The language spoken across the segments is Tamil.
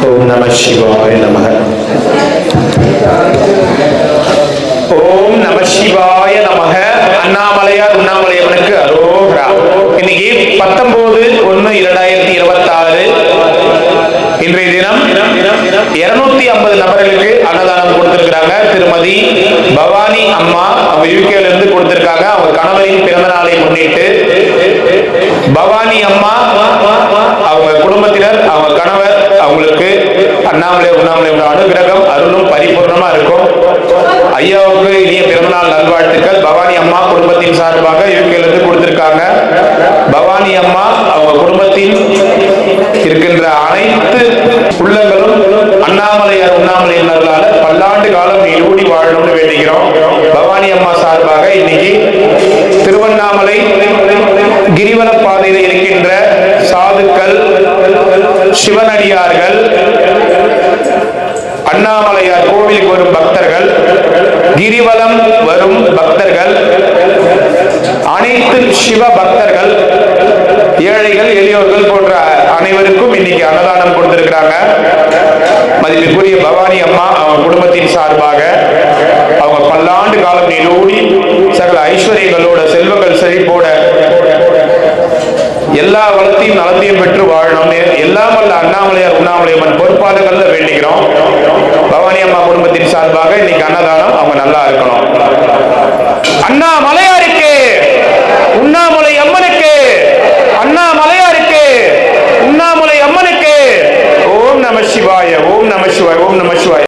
ஓம் நம சிவாய நமக. ஓம் நம சிவாய நமக. அண்ணாமலையார் உண்ணாமலையவனுக்கு அரோகரா. இன்னைக்கு 19/1/2026 இன்றைய தினம் 250 நபர்களுக்கு அன்னதானம் கொடுத்திருக்கிறாங்க. திருமதி பவானி அம்மா அவங்க யூகேல இருந்து கொடுத்திருக்காங்க. அவங்க கணவரின் பிறந்த நாளை முன்னிட்டு பவானி அம்மா அவங்க குடும்பத்தினர் அவங்க கணவர் அவங்களுக்கு அண்ணாமலை உண்ணாமலை அனுகிரகம் அருளும் பரிபூர்ணமா இருக்கும். ஐயாவுக்கு இனிய பிறந்தநாள் நல்வாழ்த்துக்கள். பவானி அம்மா குடும்பத்தின் சார்பாக யூகேல இருந்து கொடுத்திருக்காங்க. பவானி அம்மா அவங்க குடும்பத்தின் இருக்கின்ற அனைத்து உள்ளங்களும் அண்ணாமலையார் உண்ணாமலையினர்களால பல்லாண்டு காலம் நீடூடி வாழணும்னு வேண்டிக்கிறோம். பவானி அம்மா சார்பாக இன்னைக்கு திருவண்ணாமலை கிரிவல பாதையில் இருக்கின்ற சாதுக்கள், சிவனடியார்கள், அண்ணாமலையார் கோவிலுக்கு வரும் பக்தர்கள், கிரிவலம் வரும் பக்தர்கள், அனைத்து சிவ பக்தர்கள், ஏழைகள், எளியோர்கள் போன்ற அனைவருக்கும் இன்னைக்கு அன்னதானம் கொடுத்திருக்கிறாங்க. மதிப்பிற்குரிய பவானி அம்மா அவங்க குடும்பத்தின் சார்பாக அவங்க பல்லாண்டு காலம் நீடூடி சகல ஐஸ்வர்யங்களோட செல்வங்கள் செழிப்போட எல்லா வளத்தையும் நலத்தையும் பெற்று வாழணும். எல்லாம் வல்ல அண்ணாமலையார் உண்ணாமலையம்மன் பொறுப்பாளர்கள்ல வேண்டிக்கிறோம். பவானி அம்மா குடும்பத்தின் சார்பாக இன்னைக்கு அன்னதானம் அவங்க நல்லா இருக்கணும். அண்ணாமலையாருக்கு உண்ணாமலை அம்மனுக்கு, அண்ணாமலையாருக்கு உண்ணாமலை அம்மனுக்கு ஓம் நம சிவாய, ஓம் நம சிவாய, ஓம் நம சிவாய.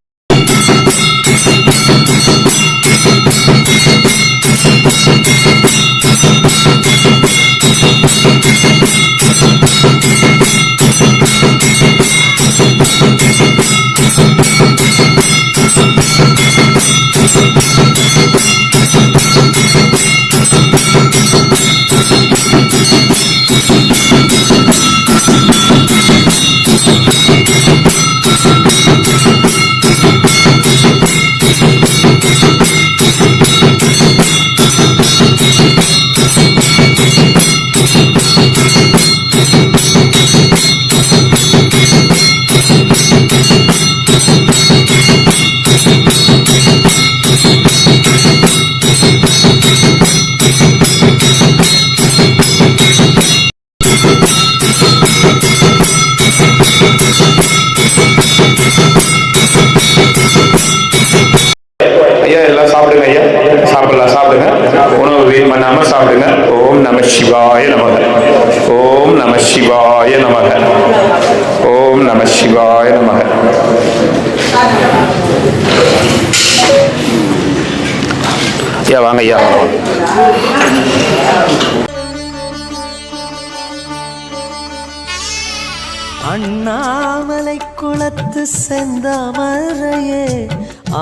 ஐயா எல்லாம் சாப்பிடுங்க. ஐயா சாப்பிடலாம், சாப்பிடுங்க. உணவு வீண் பண்ணாம சாப்பிடுங்க. ஓம் நம சிவாய நமக. ஓம் நம சிவாய நமக. ஓம் நம சிவாய நமக. ஐயா வாங்க. ஐயா அண்ணாமலை குளத்து செந்தாமரையே,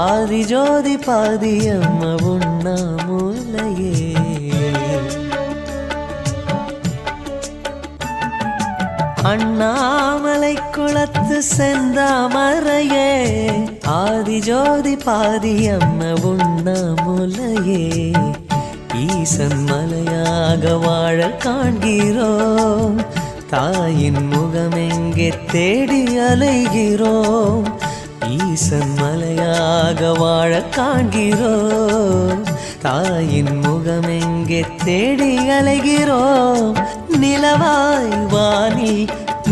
ஆதிஜோதி பாதியம்ம உண்ணாமுலையே. அண்ணாமலை குளத்து செந்தாமரையே, ஆதிஜோதி பாதியம்ம உண்ணாமுலையே. ஈசன் மலையாக வாழ காண்கிறோம், தாயின் முகமெங்கே தேடி அலைகிறோம். ஈசன் மலையாக வாழ காண்கிறோம், தாயின் முகமெங்கே தேடி அலைகிறோம். நிலவாய் வாணி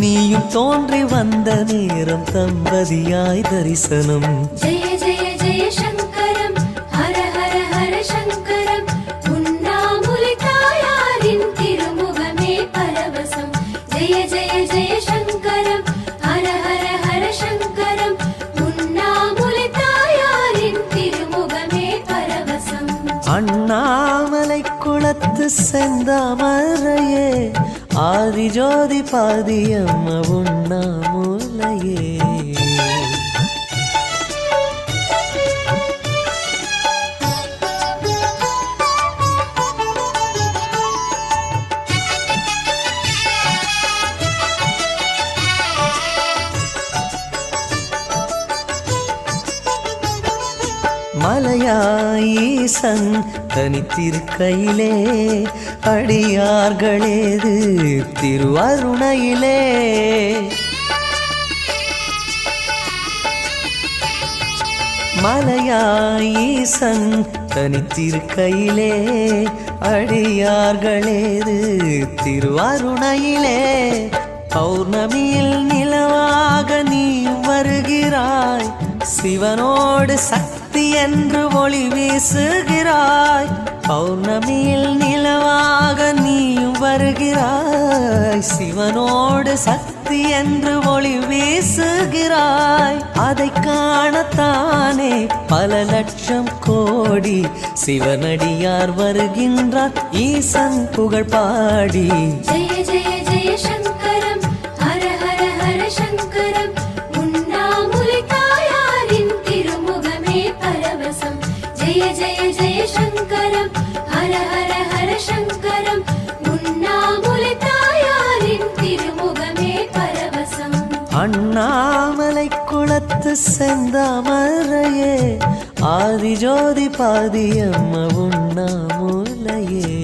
நீயும் தோன்றி வந்த நேரம் தம்பதியாய் தரிசனம். ஜெய ஜெய ஜெய சங்கரம், ஹர ஹர ஹர சங்கரம். உண்ணாமுலை தாயாரின் திருமுகமே பரவசம். ஜெய ஜெய ஜெய சங்கரம், ஹர ஹர ஹர சங்கரம். உண்ணாமுலை தாயாரின் திருமுகமே பரவசம். அண்ணாமலை குளத்து செந்தாமரையே, ஆதிஜோதி பாதியம்ம உண்ணாமுலையே. மலையாயீசன் தனித்திருக்கையிலே, அடியார்களேது திருவருணையிலே. மலையாய் ஈசன் தனித்திருக்கையிலே அடியார்களேது திருவாருணையிலே பௌர்ணமியில் நிலவாக நீயும் வருகிறாய் சிவனோடு சக்தி என்று ஒளி வீசுகிறாய் பௌர்ணமியில் நிலவாக நீயும் வருகிறாய் சிவனோடு சக்தி என்று ஒளி வீசுகிறாய் அதை காணத்தானே பல லட்சம் கோடி சிவனடியார் வருகின்றார் ஈசன் புகழ் பாடி ஜெய ஜெய ஜெய சங்கரம் ஹர ஹர ஹர சங்கரம் உண்ணாமுலை தாயாரின் திருமுகமே பரவசம் ஜெய ஜெய ஜெய சங்கரம் ஹர ஹர ஹர சங்கரம் உண்ணாமுலை தாயாரின் திருமுகமே பரவசம் அண்ணாமலை குளத்து செந்தாமரையே ஆதிஜோதி பாதியம்ம உண்ணாமுலையே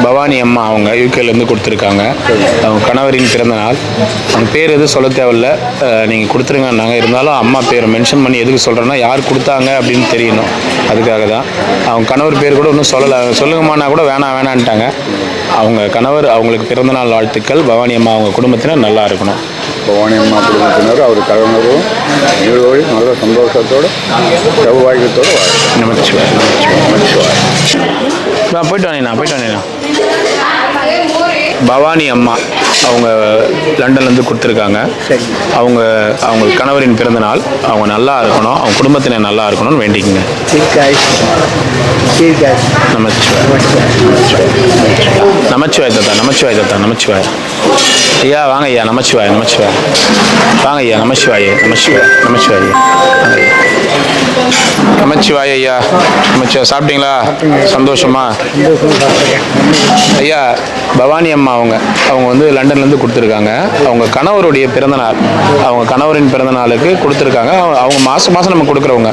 பவானி அம்மா அவங்க யூகேலேருந்து கொடுத்துருக்காங்க. அவங்க கணவரின் பிறந்த நாள். அவங்க பேர் எதுவும் சொல்ல தேவையில்ல, நீங்கள் கொடுத்துருங்கன்னாங்க. இருந்தாலும் அம்மா பேரை மென்ஷன் பண்ணி எதுக்கு சொல்கிறேன்னா யார் கொடுத்தாங்க அப்படின்னு தெரியணும், அதுக்காக தான். அவங்க கணவர் பேர் கூட இன்னும் சொல்லலை, சொல்லுங்கம்மானா கூட வேணான்ட்டாங்க. அவங்க கணவர் அவங்களுக்கு பிறந்தநாள் வாழ்த்துக்கள். பவானி அம்மா அவங்க குடும்பத்தினர் நல்லா இருக்கணும். பவானி அம்மா குடும்பத்தினர் அவர் கணவரும் நீரோடு நல்ல சந்தோஷத்தோடு சௌபாகியத்தோடு நமச்சிவாய். போயிட்டு வானேண்ணா. பவானி அம்மா அவங்க லண்டன்லேருந்து கொடுத்துருக்காங்க. அவங்க கணவரின் பிறந்த நாள். அவங்க நல்லா இருக்கணும், அவங்க குடும்பத்தினர் நல்லா இருக்கணும்னு வேண்டிக்குங்க. நமச்சிவாய் தாத்தா. ஐயா வாங்க ஐயா. நமச்சிவாய். வாங்க ஐயா. நமச்சிவாய். ஐயா. சாப்பிட்டீங்களா? சந்தோஷமா? ஐயா பவானி அம்மா அவங்க வந்து லண்டன்லேருந்து கொடுத்துருக்காங்க. அவங்க கணவருடைய பிறந்தநாள், அவங்க கணவரின் பிறந்த நாளுக்கு கொடுத்துருக்காங்க. அவங்க மாதம் நம்ம கொடுக்குறவங்க.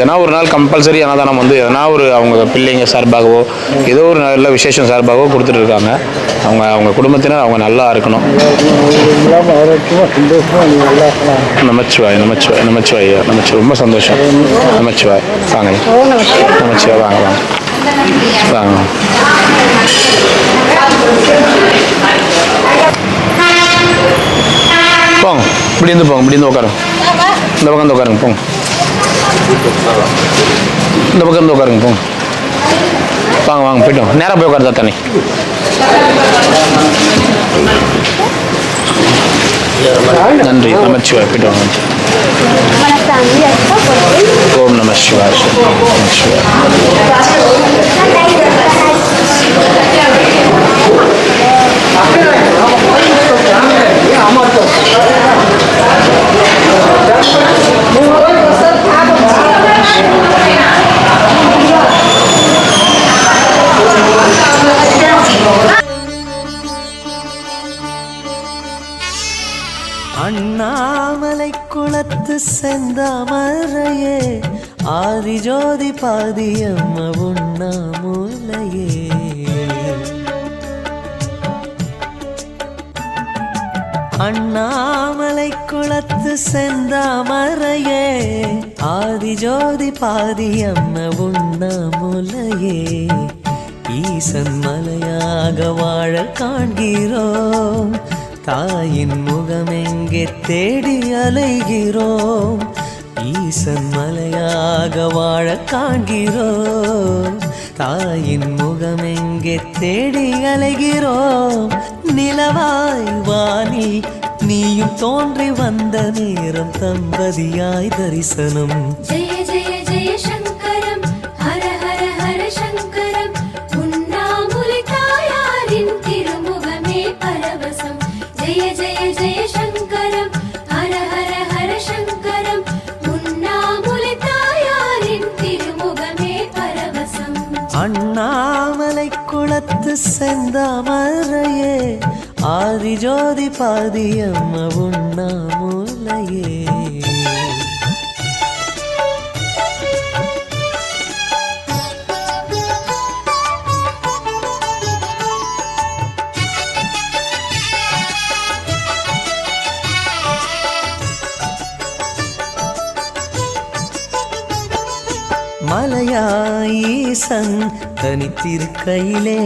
ஏன்னா ஒரு நாள் கம்பல்சரி அன்னதானம் வந்து எதனா ஒரு அவங்க பிள்ளைங்க சார்பாகவோ ஏதோ ஒரு நல்ல விசேஷம் சார்பாகவோ கொடுத்துட்ருக்காங்க. அவங்க குடும்பத்தினர் அவங்க நல்லா இருக்கணும். நமச்சிவாய். ஐயா நமச்சிவாய். ரொம்ப சந்தோஷம். நமச்சிவாய். வாங்க நமச்சிவாய். வாங்க. போங்க, இப்படி இருந்து உட்காருங்க. இந்த பக்கம் உட்காருங்க. போங்க, இந்த பக்கம் இருந்து உட்காருங்க. போங்க, வாங்க போயிட்டோம். நேராக போய் உட்காருதா தண்ணி. நன்றி. நமச்சிவாய். போயிட்டு வாங்க. ஓம் நம சிவாய. அண்ணாமலை குளத்து செந்தாமரையே ஆதிஜோதி பாதியம்ம உண்ணாமுலையே அண்ணாமலை குளத்து செந்தாமரையே ஆதிஜோதி பாதியம்ம உண்ணாமுலையே ஈசன் மலையாக வாழ காண்கிறோம் தாயின் முகமெங்கே தேடி அலைகிறோம் ஈசன் மலையாக வாழ காண்கிறோம் தாயின் முகமெங்கே தேடி அலைகிறோம் நிலவாய் வாணி நீயும் தோன்றி வந்த நேரம் தம்பதியாய் தரிசனம் ஜெய ஜெய ஜெய சங்கரம் ஹர ஹர ஹர சங்கரம் உண்ணாமுலை தாயாரின் திருமுகமே பரவசம் ஜெய ஜெய ஜெய சங்கரம் ஹர ஹர ஹர சங்கரம் உண்ணாமுலை தாயாரின் திருமுகமே பரவசம் அண்ணாமலை குளத்து செந்தாமரையே ஆதிஜோதி பாதியம்ம உண்ணாமுலையே மலையாயீசன் தனித்திருக்கையிலே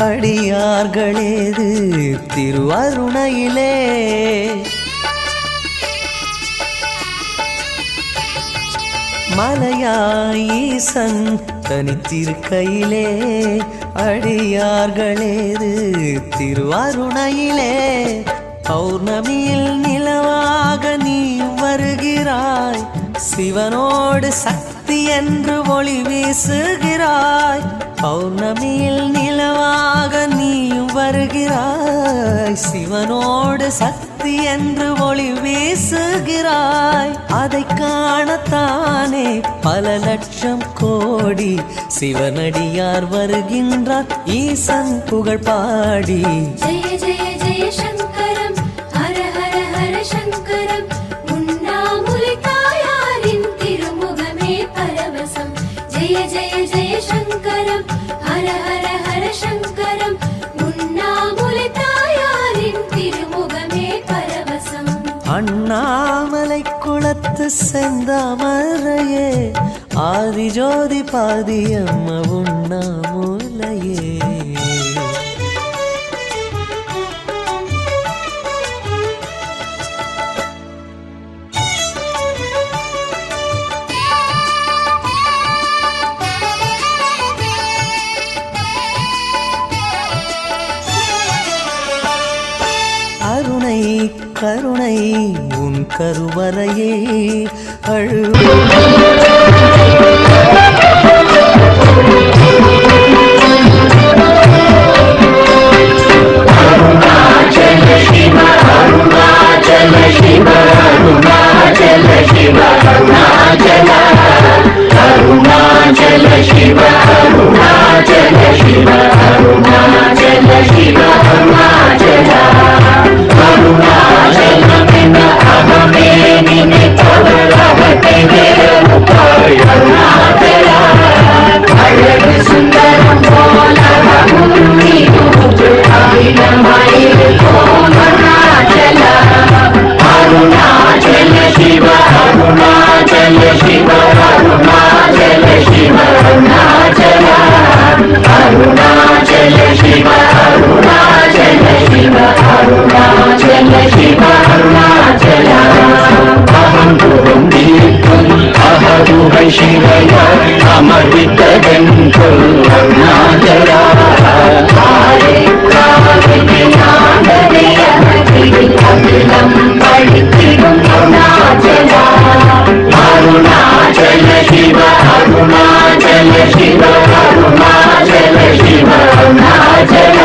அடியார்களேது திருவருணையிலே. மலையாயீசன் தனித்திருக்கையிலே அடியார்களேது திருவருணையிலே. பௌர்ணமியில் நிலவாக நீ வருகிறாய், சிவனோடு சக்தி என்று ஒளி வீசுகிறாய். பௌர்ணமியில் நிலவாக நீயும் வருகிறாய், சிவனோடு சக்தி என்று ஒளி வீசுகிறாய். அதை காணத்தானே பல லட்சம் கோடி சிவனடியார் வருகின்றார் ஈசன் புகழ் பாடி. ஜெய ஜெய ஜெய சங்கரம் ஹர ஹர ஹர சங்கரம் உண்ணாமுலை தாயாரின் திருமுகமே பரவசம். ஜெய ஜெய ஜெய சங்கரம் ஹர ஹர ஹர சங்கரம் உண்ணாமுலை தாயாரின் திருமுகமே பரவசம். அண்ணாமலை குளத்து செந்தாமரையே ஆதிஜோதி பாதியம்மா உண்ணாமுலையே. அருணை கருணை உன் கருவறையே அழு. அருணாச்சல சிவ அருணாச்சல சிவ அருணாச்சல சிவ அருணாச்சல அருணாச்சல சிவ அருணாச்சல சிவ அருணாச்சல சிவ அருணாச்சல அருணாச்சலமென அகமே நினைத்தவரகத்தை வேறுபாய் அருணாச்சல அழகு சுந்தரம் போல முன்னிருப்பு அகிலமயிருக்கும் அருணாச்சல அருணாச்சல சிவ அருணாச்சல சிவ அருணாச்சல சிவ அருணாச்சல அருணாச்சல சிவ அருணாச்சல சிவ அருணாச்சல சிவ அருணாச்சல அகம் புறம் தீர்க்கும் அகதுகை சிவைய அமர்வித்ததென் கொல் அருணாச்சல அகிலம் பழித்திடும் அருணாச்சல அருணாச்சல சிவ அருணாச்சல சிவ அருணாச்சல சிவ அருணாச்சல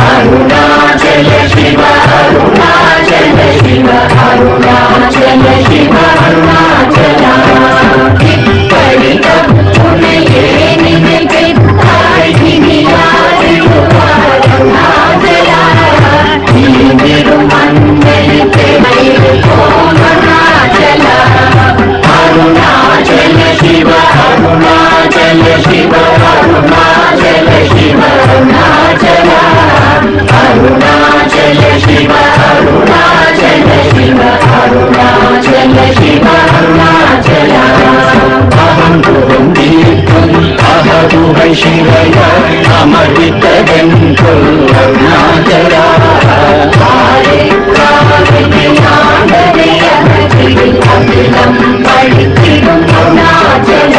அருணாச்சல சிவ அருணாச்சல சிவ அருணாச்சல சிவ அருணாச்சல இப்படி துணையே நினைத்தாய் இனியாதிருவாய் அருணாச்சல நீந்திரும் மண்ணிற்கு மயிருக்கும் அருணாச்சல அருணாச்சல சிவ அருணாச்சல சிவ அருணாச்சல சிவ அருணாச்சல அருணாச்சல சிவ அருணாச்சல சிவ அருணாச்சல சிவ அருணாச்சல அகம் புறம் தீர்க்கும் அகதுகை சிவைய அமர்வித்ததென் கொல் அருணாச்சல அகிலம் பழித்திடும் அருணாச்சல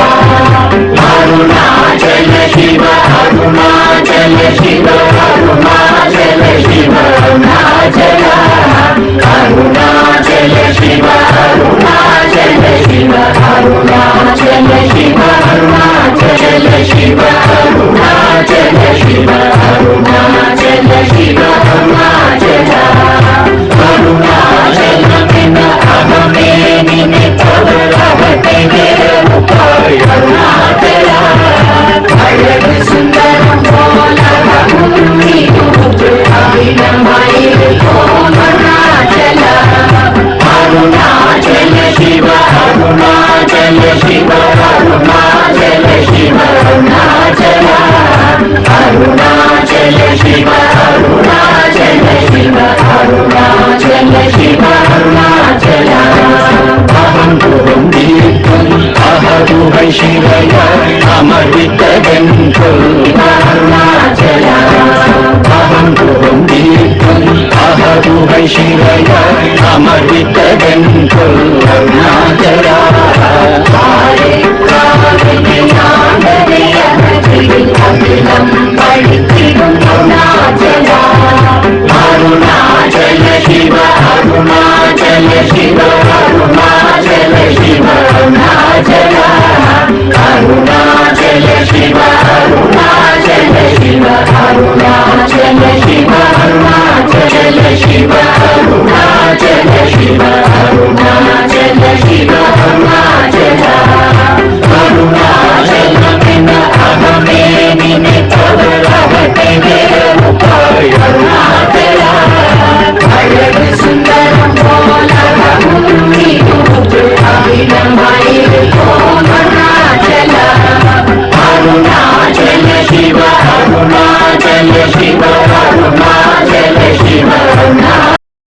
அருணாச்சல சிவ அருணாச்சல சிவ அருணாச்சல சிவ அருணாச்சல அருணாச்சல சிவ அருணாச்சல சிவ அருணாச்சல சிவ அருணாச்சல சிவ அருணாச்சல சிவ அருணாச்சல சிவ அருணாச்சல அருணாச்சலமென அகமே நினைத்தவரகத்தை வேறுபாய் அருணாச்சல அழகு சுந்தரம் போல முன்னிருப்பு அகிலமயிருக்கும் அருணாச்சல அருணாச்சல சிவ அருணாச்சல சிவ அருணாச்சல சிவ அருணாச்சல அருணாச்சல சிவ அருணாச்சல பலித்ததென்றும் அருணாச்சலா அகிலம் பழித்திடும் அருணாச்சலா அருணாச்சல சிவ அருணாச்சல சிவ அருணாச்சல சிவ அருணாச்சலா அருணாச்சல சிவ அருணாச்சல சிவ அருணாச்சல சிவ அருணாச்சல சிவ அருணாச்சல சிவ அருணாச்சல சிவ அருணாச்சலா அருணாச்சலமென அகமே நினைத்தவர் அகத்தை வேறுபாய் அருணாச்சலா அழகு சுந்தரம் போல அகிலமாயிருப்போம் அருணாச்சலா அருணாச்சல சிவ அருணாச்சல சிவ